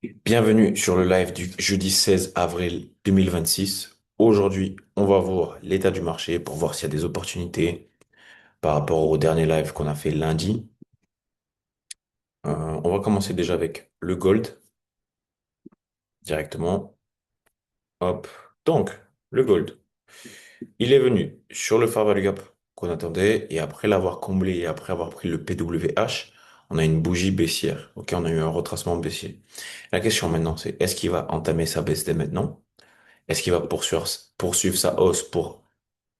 Bienvenue sur le live du jeudi 16 avril 2026. Aujourd'hui, on va voir l'état du marché pour voir s'il y a des opportunités par rapport au dernier live qu'on a fait lundi. On va commencer déjà avec le gold directement. Hop. Donc, le gold, il est venu sur le fair value gap qu'on attendait et après l'avoir comblé et après avoir pris le PWH, on a une bougie baissière. Ok, on a eu un retracement baissier. La question maintenant, c'est est-ce qu'il va entamer sa baisse dès maintenant? Est-ce qu'il va poursuivre sa hausse pour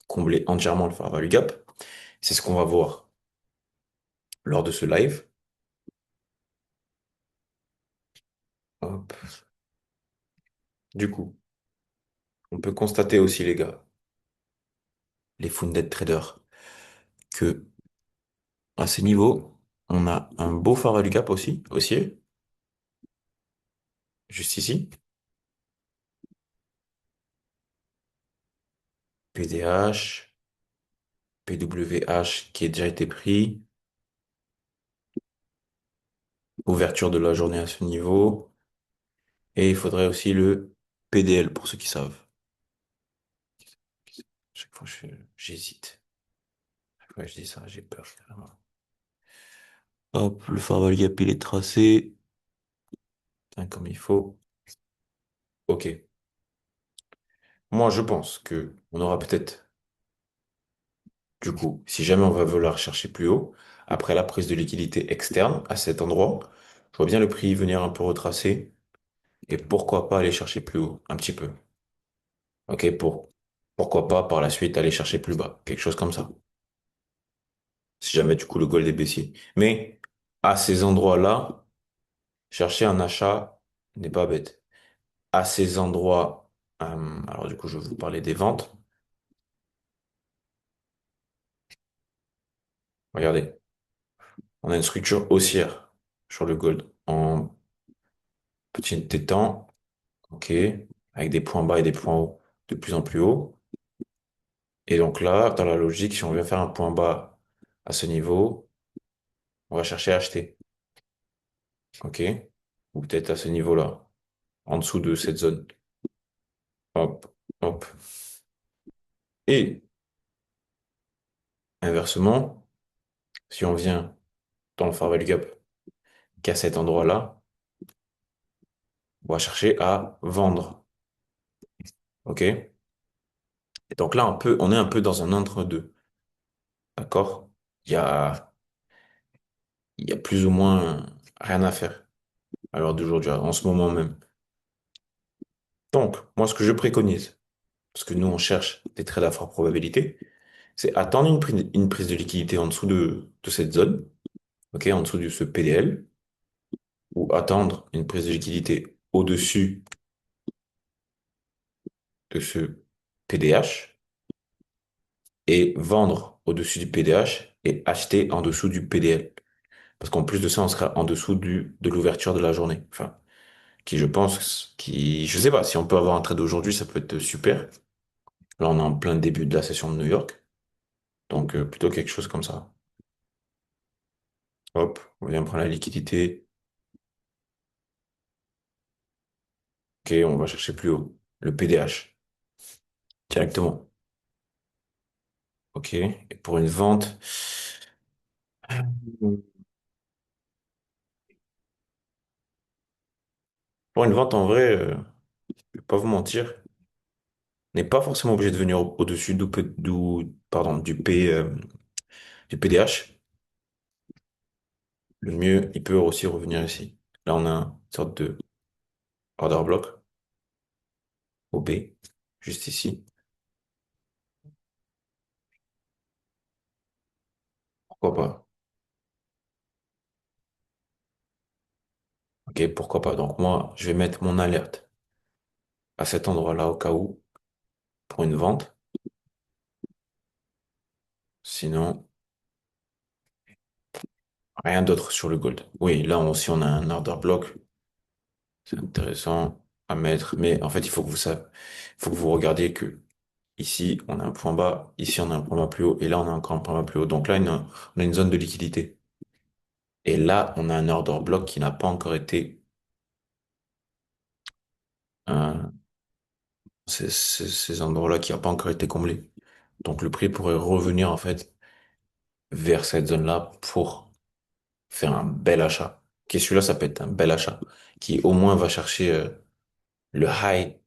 combler entièrement le fair value gap? C'est ce qu'on va voir lors de ce live. Hop. Du coup, on peut constater aussi, les gars, les Funded traders, que à ces niveaux, on a un beau fair value gap aussi, haussier, juste ici. PDH, PWH qui a déjà été pris, ouverture de la journée à ce niveau, et il faudrait aussi le PDL pour ceux qui savent. Chaque fois, j'hésite. Chaque fois que je dis ça, j'ai peur, carrément. Hop, le fair value gap, il est tracé. Hein, comme il faut. Ok. Moi, je pense que on aura peut-être, du coup, si jamais on va vouloir chercher plus haut, après la prise de liquidité externe à cet endroit, je vois bien le prix venir un peu retracer et pourquoi pas aller chercher plus haut, un petit peu. Ok, pourquoi pas par la suite aller chercher plus bas, quelque chose comme ça. Si jamais du coup le gold est baissier. Mais à ces endroits-là, chercher un achat n'est pas bête. À ces endroits, alors du coup, je vais vous parler des ventes. Regardez. On a une structure haussière sur le gold en petit étang, ok, avec des points bas et des points hauts de plus en plus hauts. Et donc là, dans la logique, si on vient faire un point bas à ce niveau, on va chercher à acheter, ok, ou peut-être à ce niveau-là, en dessous de cette zone. Hop, hop. Et inversement, si on vient dans le fair value gap qu'à cet endroit-là, on va chercher à vendre, ok? Et donc là, on est un peu dans un entre-deux, d'accord? Il y a il y a plus ou moins rien à faire à l'heure d'aujourd'hui, en ce moment même. Donc, moi, ce que je préconise, parce que nous, on cherche des trades à forte probabilité, c'est attendre une prise de liquidité en dessous de cette zone, ok, en dessous de ce PDL, ou attendre une prise de liquidité au-dessus de ce PDH, et vendre au-dessus du PDH et acheter en dessous du PDL. Parce qu'en plus de ça, on sera en dessous de l'ouverture de la journée. Enfin, je sais pas, si on peut avoir un trade aujourd'hui, ça peut être super. Là, on est en plein début de la session de New York. Donc, plutôt quelque chose comme ça. Hop, on vient prendre la liquidité. Ok, on va chercher plus haut. Le PDH, directement. Ok, et pour une vente. Pour une vente, en vrai, je vais pas vous mentir, n'est pas forcément obligé de venir au-dessus pardon, du PDH. Le mieux, il peut aussi revenir ici. Là, on a une sorte de order block, OB, juste ici. Pourquoi pas? Ok, pourquoi pas? Donc moi, je vais mettre mon alerte à cet endroit-là au cas où, pour une vente. Sinon, rien d'autre sur le gold. Oui, là aussi, on a un order block. C'est intéressant à mettre. Mais en fait, il faut que vous regardiez que ici, on a un point bas. Ici, on a un point bas plus haut. Et là, on a encore un point bas plus haut. Donc là, on a une zone de liquidité. Et là, on a un order block qui n'a pas encore été ces endroits-là qui n'ont pas encore été comblés. Donc le prix pourrait revenir en fait vers cette zone-là pour faire un bel achat. Et celui-là, ça peut être un bel achat qui au moins va chercher le high,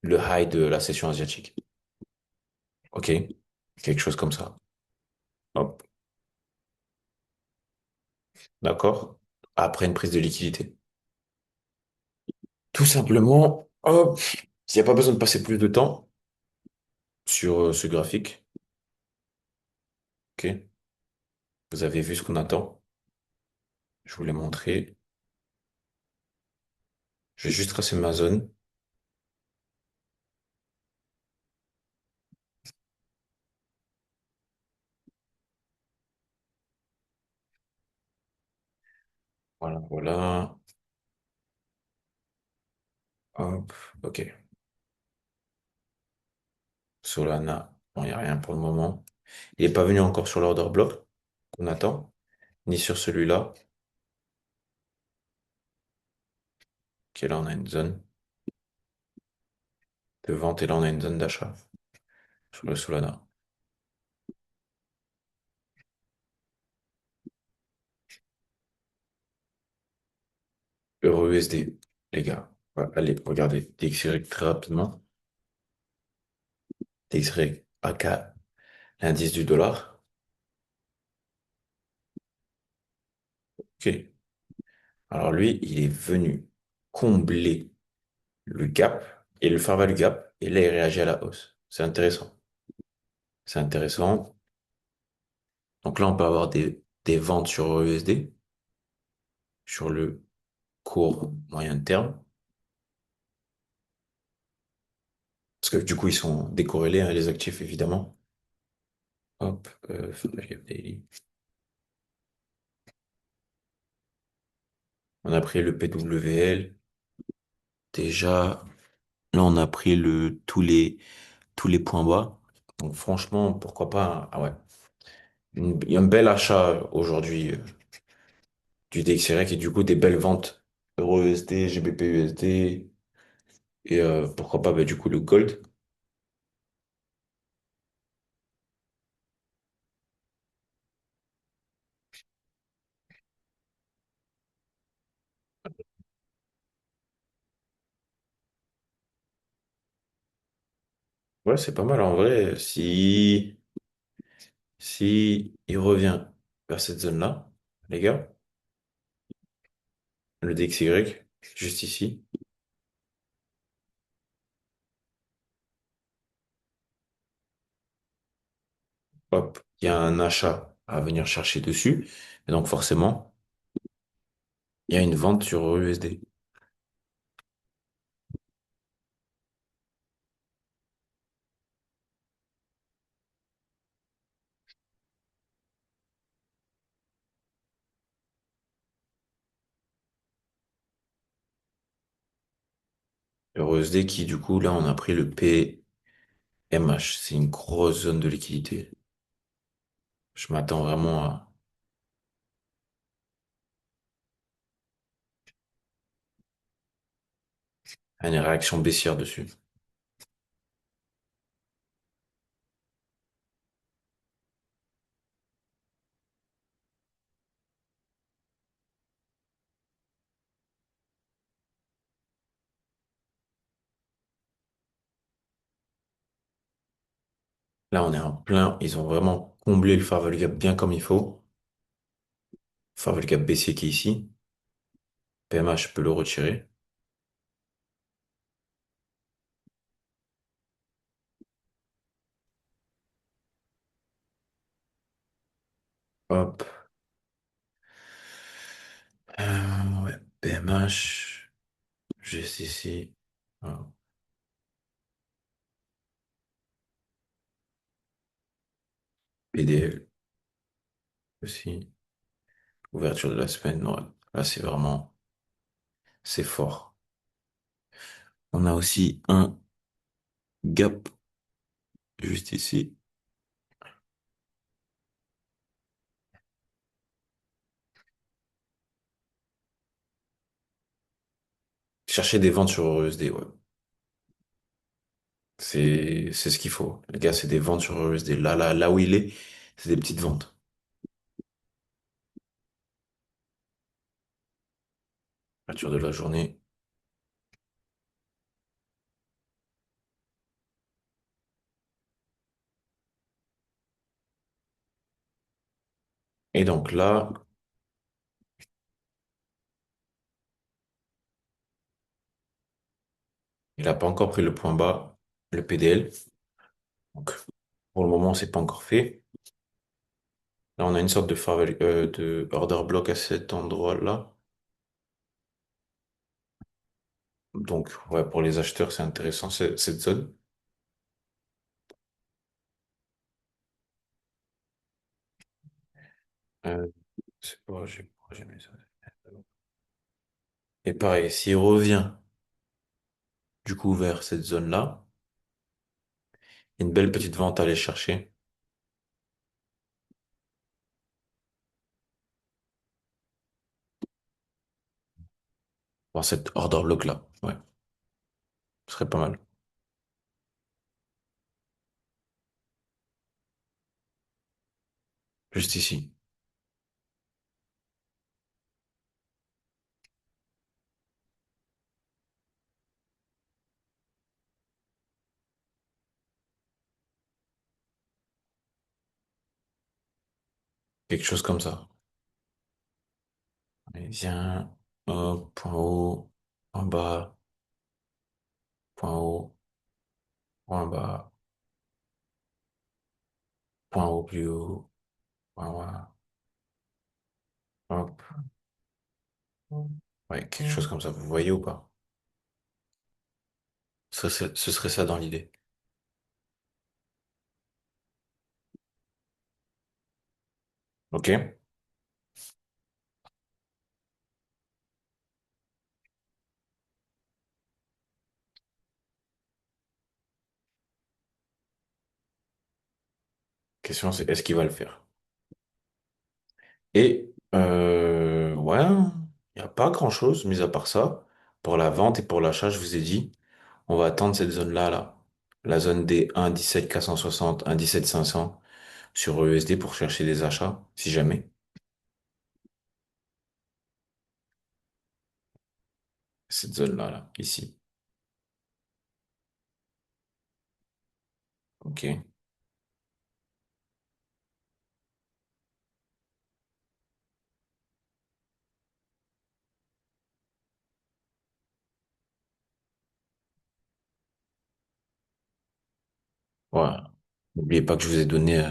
le high de la session asiatique. Ok? Quelque chose comme ça. Hop, d'accord? Après une prise de liquidité. Tout simplement, hop, il n'y a pas besoin de passer plus de temps sur ce graphique. Ok? Vous avez vu ce qu'on attend. Je vous l'ai montré. Je vais juste tracer ma zone. Voilà, voilà. Hop, ok. Solana, bon, il n'y a rien pour le moment. Il n'est pas venu encore sur l'order block qu'on attend, ni sur celui-là. Ok, là, on a une zone de vente et là, on a une zone d'achat sur le Solana. Euro USD, les gars. Ouais, allez, regardez. DXY très rapidement. DXY, aka l'indice du dollar. Ok. Alors lui, il est venu combler le gap et le fair value gap et là, il réagit à la hausse. C'est intéressant. C'est intéressant. Donc là, on peut avoir des ventes sur Euro USD, sur le court moyen terme. Parce que du coup, ils sont décorrélés, hein, les actifs, évidemment. Hop, fair value gap daily. On a pris le PWL. Déjà, là, on a pris tous les points bas. Donc franchement, pourquoi pas, hein. Ah ouais. Il y a un bel achat aujourd'hui du DXY et du coup des belles ventes Euro USD, GBP USD et pourquoi pas bah, du coup le gold. Ouais, c'est pas mal en vrai. Si il revient vers cette zone-là, les gars, le DXY, juste ici, hop, il y a un achat à venir chercher dessus. Et donc forcément, il y a une vente sur Euro USD. Euro USD qui du coup là on a pris le PMH. C'est une grosse zone de liquidité. Je m'attends vraiment à une réaction baissière dessus. Là, on est en plein. Ils ont vraiment comblé le fair value gap bien comme il faut. Fair value gap baissier qui est ici. PMH, je peux le retirer. Hop. Ouais. PMH. Juste ici. Voilà. PDL aussi. Ouverture de la semaine. Ouais. Là, c'est vraiment, c'est fort. On a aussi un gap juste ici. Chercher des ventes sur EUSD, ouais. C'est ce qu'il faut. Les gars, c'est des ventes sur EUSD. Là où il est, c'est des petites ventes. Ouverture de la journée. Et donc là, il n'a pas encore pris le point bas, le PDL. Donc, pour le moment, c'est pas encore fait. Là, on a une sorte de order block à cet endroit-là. Donc, ouais, pour les acheteurs, c'est intéressant, cette zone. Euh, c'est pas, j'ai mis ça. Et pareil, s'il revient, du coup, vers cette zone-là, une belle petite vente à aller chercher. Dans cette order block-là. Ouais, ce serait pas mal. Juste ici. Quelque chose comme ça. Allez, viens, hop, point haut, point bas, point haut, point bas, point haut plus haut, point bas, hop. Ouais, quelque chose comme ça, vous voyez ou pas? Ce serait ça dans l'idée. Ok? Question, c'est est-ce qu'il va le faire? Et, ouais, il n'y a pas grand-chose, mis à part ça. Pour la vente et pour l'achat, je vous ai dit, on va attendre cette zone-là, là. La zone des 1,17 460, 1,17 500 sur EUSD pour chercher des achats, si jamais. Cette zone-là, là, ici. Ok. Ouais. N'oubliez pas que je vous ai donné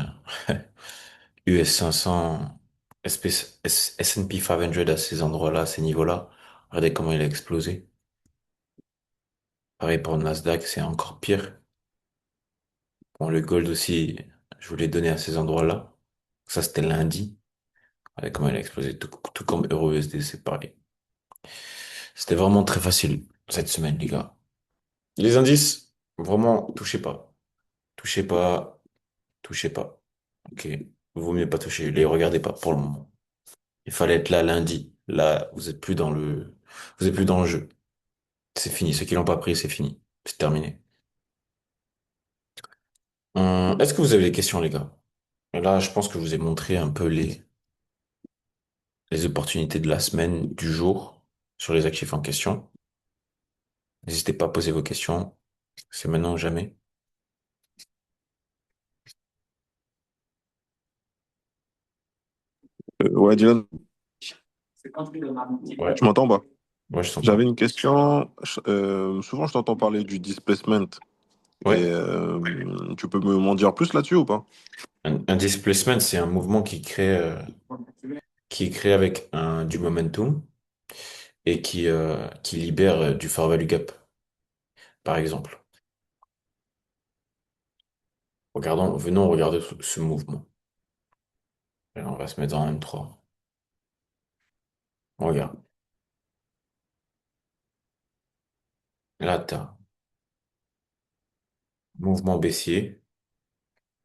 US 500, S&P 500 à ces endroits-là, à ces niveaux-là. Regardez comment il a explosé. Pareil pour le Nasdaq, c'est encore pire. Bon, le gold aussi, je vous l'ai donné à ces endroits-là. Ça, c'était lundi. Regardez comment il a explosé. Tout comme EURUSD, c'est pareil. C'était vraiment très facile cette semaine, les gars. Les indices, vraiment, touchez pas. Touchez pas, touchez pas. Ok. Vaut mieux pas toucher. Les regardez pas pour le moment. Il fallait être là lundi. Là, vous êtes plus dans le jeu. C'est fini. Ceux qui l'ont pas pris, c'est fini. C'est terminé. Est-ce que vous avez des questions, les gars? Là, je pense que je vous ai montré un peu les opportunités de la semaine, du jour, sur les actifs en question. N'hésitez pas à poser vos questions. C'est maintenant ou jamais. Ouais, Dylan, Ouais, tu m'entends pas? ouais, je J'avais t'entends. une question. Souvent, je t'entends parler du displacement. Et Ouais. tu peux m'en dire plus là-dessus ou pas? Un displacement, c'est un mouvement qui est créé avec du momentum et qui libère du fair value gap, par exemple. Venons regarder ce mouvement. Et on va se mettre en M3. Regarde. Là, t'as mouvement baissier,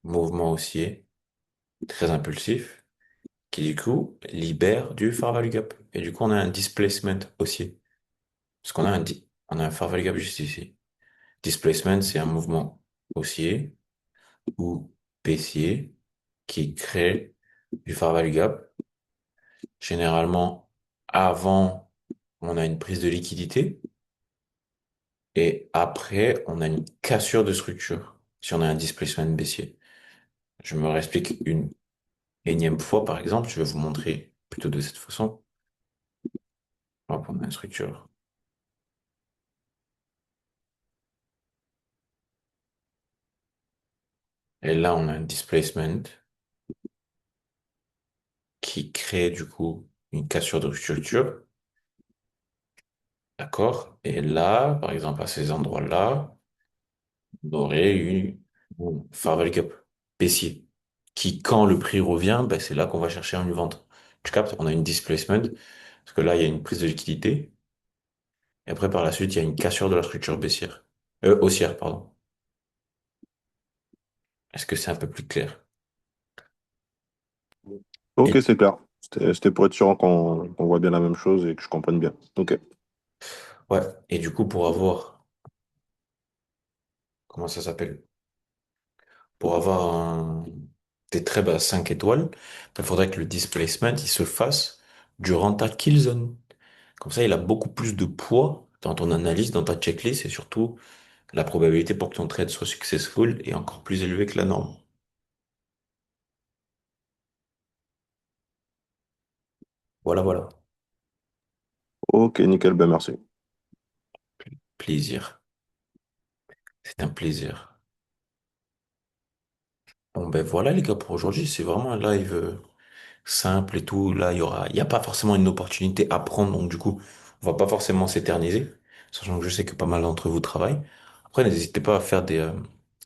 mouvement haussier, très impulsif, qui du coup libère du fair value gap. Et du coup, on a un displacement haussier. Parce qu'on a on a un fair value gap juste ici. Displacement, c'est un mouvement haussier ou baissier qui crée du fair value gap. Généralement, avant, on a une prise de liquidité et après, on a une cassure de structure si on a un displacement baissier. Je me réexplique une énième fois, par exemple, je vais vous montrer plutôt de cette façon. On va prendre une structure. Et là, on a un displacement qui crée du coup une cassure de structure. D'accord? Et là, par exemple, à ces endroits-là, on aurait eu un fair value gap baissier qui, quand le prix revient, ben, c'est là qu'on va chercher une vente. Tu captes? On a une displacement parce que là, il y a une prise de liquidité. Et après, par la suite, il y a une cassure de la structure baissière. Haussière, pardon. Est-ce que c'est un peu plus clair? Ok, Et, c'est clair. C'était pour être sûr qu'on voit bien la même chose et que je comprenne bien. Ok. ouais. Et du coup, pour avoir, comment ça s'appelle? Pour avoir des traits à 5 étoiles, il faudrait que le displacement, il se fasse durant ta kill zone. Comme ça, il a beaucoup plus de poids dans ton analyse, dans ta checklist, et surtout, la probabilité pour que ton trade soit successful est encore plus élevée que la norme. Voilà, voilà. Ok, nickel, ben merci. Plaisir. C'est un plaisir. Bon, ben voilà, les gars, pour aujourd'hui. C'est vraiment un live simple et tout. Là, il y a pas forcément une opportunité à prendre. Donc, du coup, on va pas forcément s'éterniser. Sachant que je sais que pas mal d'entre vous travaillent. Après, n'hésitez pas à faire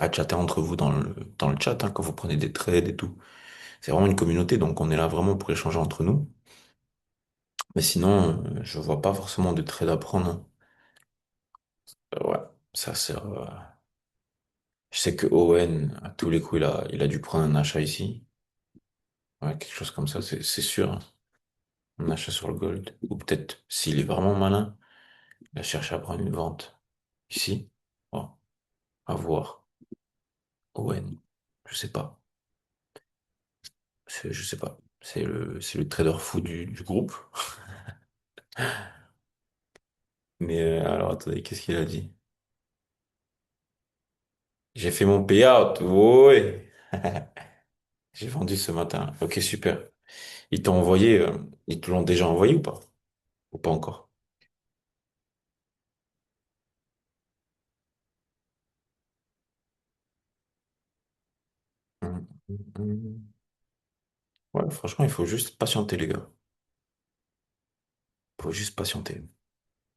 à chatter entre vous dans le chat, hein, quand vous prenez des trades et tout. C'est vraiment une communauté. Donc, on est là vraiment pour échanger entre nous. Mais sinon, je vois pas forcément de trade à prendre, hein. Ouais, ça sert. Je sais que Owen, à tous les coups, il a dû prendre un achat ici. Ouais, quelque chose comme ça, c'est sûr, hein. Un achat sur le gold. Ou peut-être, s'il est vraiment malin, il a cherché à prendre une vente ici. Bon, à voir. Owen, je sais pas. Je sais pas. C'est le trader fou du groupe. Mais alors, attendez, qu'est-ce qu'il a dit? J'ai fait mon payout. Ouais. J'ai vendu ce matin. Ok, super. Ils t'ont envoyé, ils te l'ont déjà envoyé ou pas? Ou pas encore? Hum, hum. Ouais, franchement, il faut juste patienter, les gars. Il faut juste patienter.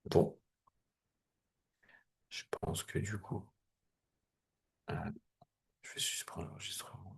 Bon, je pense que du coup, euh, je vais suspendre l'enregistrement.